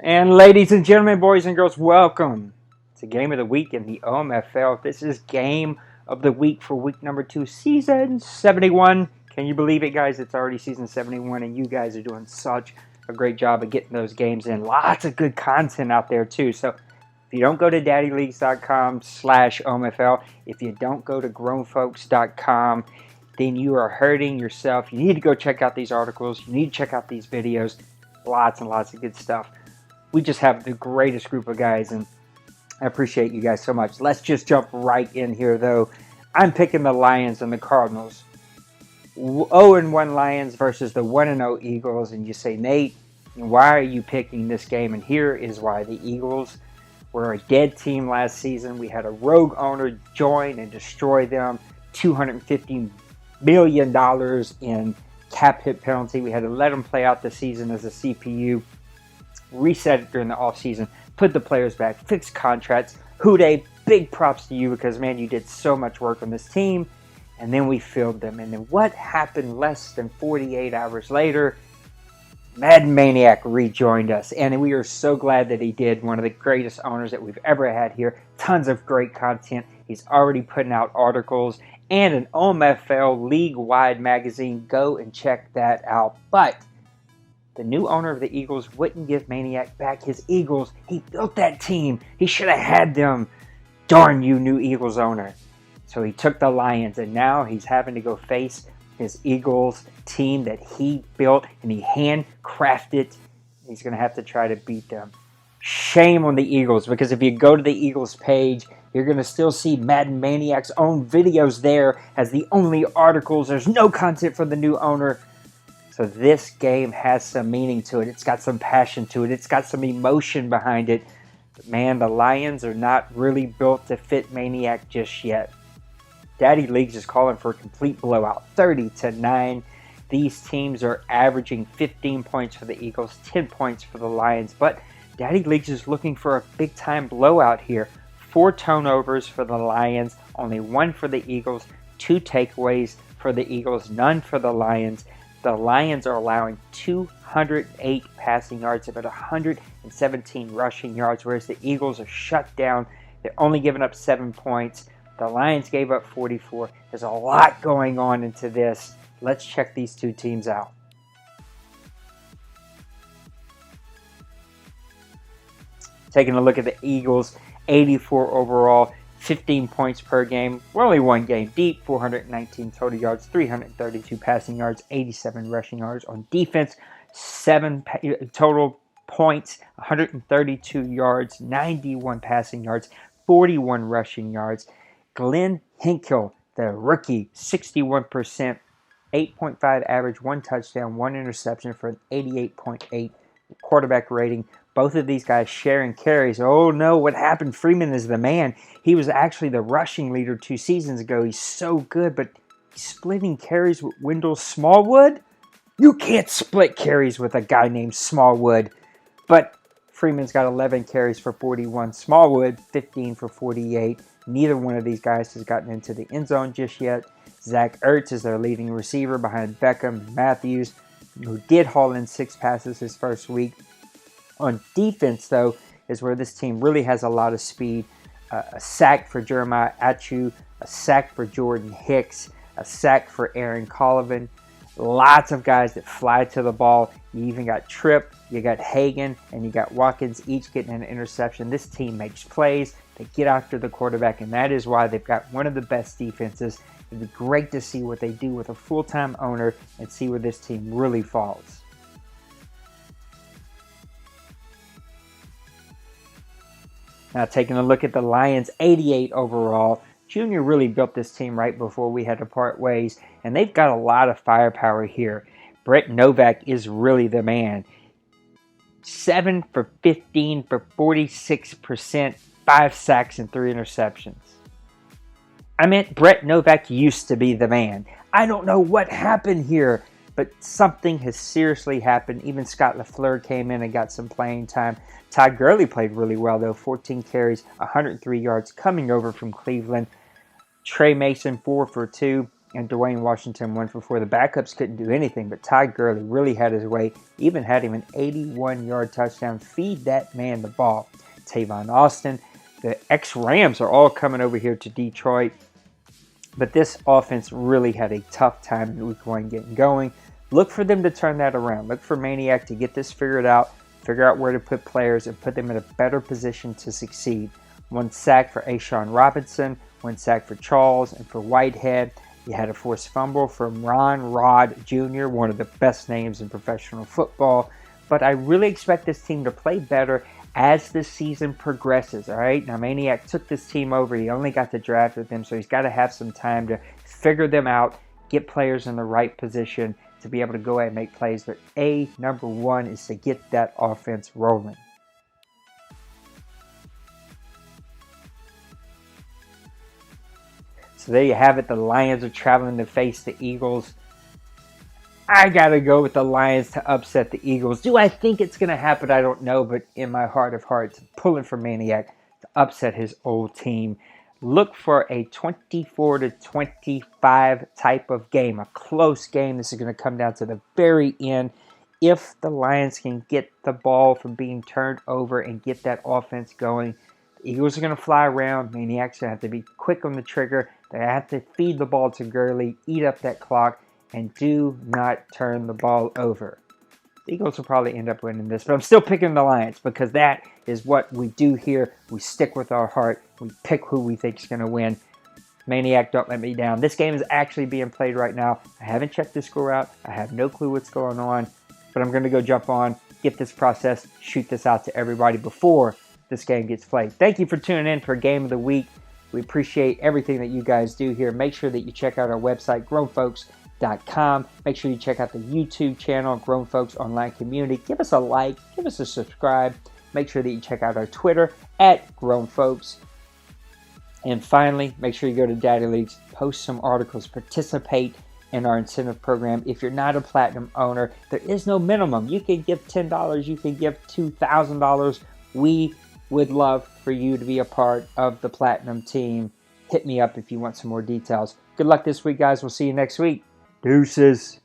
And ladies and gentlemen, boys and girls, welcome to Game of the Week in the OMFL. This is Game of the Week for week number 2, season 71. Can you believe it, guys? It's already season 71, and you guys are doing such a great job of getting those games in. Lots of good content out there, too. So if you don't go to daddyleagues.com/OMFL, if you don't go to grownfolks.com, then you are hurting yourself. You need to go check out these articles. You need to check out these videos. Lots and lots of good stuff. We just have the greatest group of guys, and I appreciate you guys so much. Let's just jump right in here, though. I'm picking the Lions and the Cardinals. 0-1 Lions versus the 1-0 Eagles, and you say, Nate, why are you picking this game? And here is why. The Eagles were a dead team last season. We had a rogue owner join and destroy them. $250 million in cap hit penalty. We had to let them play out the season as a CPU. Reset it during the offseason, put the players back, fix contracts. Houday, big props to you because, man, you did so much work on this team. And then we filled them. And then what happened less than 48 hours later? Maniac rejoined us. And we are so glad that he did. One of the greatest owners that we've ever had here. Tons of great content. He's already putting out articles and an OMFL league-wide magazine. Go and check that out. But the new owner of the Eagles wouldn't give Maniac back his Eagles. He built that team. He should have had them. Darn you, new Eagles owner. So he took the Lions, and now he's having to go face his Eagles team that he built and he handcrafted. He's going to have to try to beat them. Shame on the Eagles, because if you go to the Eagles page, you're going to still see Madden Maniac's own videos there as the only articles. There's no content for the new owner. So this game has some meaning to it. It's got some passion to it. It's got some emotion behind it. But man, the Lions are not really built to fit Maniac just yet. Daddy Leagues is calling for a complete blowout, 30-9. These teams are averaging 15 points for the Eagles, 10 points for the Lions. But Daddy Leagues is looking for a big-time blowout here. 4 turnovers for the Lions, only 1 for the Eagles, 2 takeaways for the Eagles, none for the Lions. The Lions are allowing 208 passing yards, about 117 rushing yards, whereas the Eagles are shut down. They're only giving up 7 points. The Lions gave up 44. There's a lot going on into this. Let's check these two teams out. Taking a look at the Eagles, 84 overall. 15 points per game. We're only one game deep. 419 total yards, 332 passing yards, 87 rushing yards. On defense, 7 total points, 132 yards, 91 passing yards, 41 rushing yards. Glenn Hinkle, the rookie, 61%, 8.5 average, 1 touchdown, 1 interception for an 88.8 quarterback rating. Both of these guys sharing carries. Oh no, what happened? Freeman is the man. He was actually the rushing leader 2 seasons ago. He's so good, but he's splitting carries with Wendell Smallwood? You can't split carries with a guy named Smallwood. But Freeman's got 11 carries for 41. Smallwood, 15 for 48. Neither one of these guys has gotten into the end zone just yet. Zach Ertz is their leading receiver behind Beckham and Matthews, who did haul in 6 passes his first week. On defense, though, is where this team really has a lot of speed. A sack for Jeremiah Achu, a sack for Jordan Hicks, a sack for Aaron Colvin. Lots of guys that fly to the ball. You even got Tripp, you got Hagan, and you got Watkins each getting an interception. This team makes plays. They get after the quarterback, and that is why they've got one of the best defenses. It'd be great to see what they do with a full-time owner and see where this team really falls. Now taking a look at the Lions, 88 overall. Junior really built this team right before we had to part ways, and they've got a lot of firepower here. Brett Novak is really the man. 7 for 15 for 46%, 5 sacks and 3 interceptions. I meant Brett Novak used to be the man. I don't know what happened here, but something has seriously happened. Even Scott LaFleur came in and got some playing time. Todd Gurley played really well, though. 14 carries, 103 yards coming over from Cleveland. Trey Mason, 4 for 2. and Dwayne Washington went before. The backups couldn't do anything, but Todd Gurley really had his way, even had him an 81-yard touchdown. Feed that man the ball. Tavon Austin, the ex-Rams are all coming over here to Detroit, but this offense really had a tough time in week 1 getting going. Look for them to turn that around. Look for Maniac to get this figured out, figure out where to put players, and put them in a better position to succeed. 1 sack for Ashawn Robinson, 1 sack for Charles, and for Whitehead. You had a forced fumble from Ron Rod Jr., one of the best names in professional football. But I really expect this team to play better as the season progresses, all right? Now, Maniac took this team over. He only got to draft with them, so he's got to have some time to figure them out, get players in the right position to be able to go ahead and make plays. But number one is to get that offense rolling. So there you have it. The Lions are traveling to face the Eagles. I got to go with the Lions to upset the Eagles. Do I think it's going to happen? I don't know. But in my heart of hearts, I'm pulling for Maniac to upset his old team. Look for a 24-25 type of game, a close game. This is going to come down to the very end. If the Lions can get the ball from being turned over and get that offense going, the Eagles are going to fly around. Maniac's going to have to be quick on the trigger. They have to feed the ball to Gurley, eat up that clock, and do not turn the ball over. The Eagles will probably end up winning this, but I'm still picking the Lions because that is what we do here. We stick with our heart. We pick who we think is going to win. Maniac, don't let me down. This game is actually being played right now. I haven't checked the score out. I have no clue what's going on, but I'm going to go jump on, get this processed, shoot this out to everybody before this game gets played. Thank you for tuning in for Game of the Week. We appreciate everything that you guys do here. Make sure that you check out our website, grownfolks.com. Make sure you check out the YouTube channel, Grown Folks Online Community. Give us a like, give us a subscribe. Make sure that you check out our Twitter at Grown Folks. And finally, make sure you go to Daddy Leagues, post some articles, participate in our incentive program. If you're not a Platinum owner, there is no minimum. You can give $10, you can give $2,000. We would love for you to be a part of the Platinum team. Hit me up if you want some more details. Good luck this week, guys. We'll see you next week. Deuces.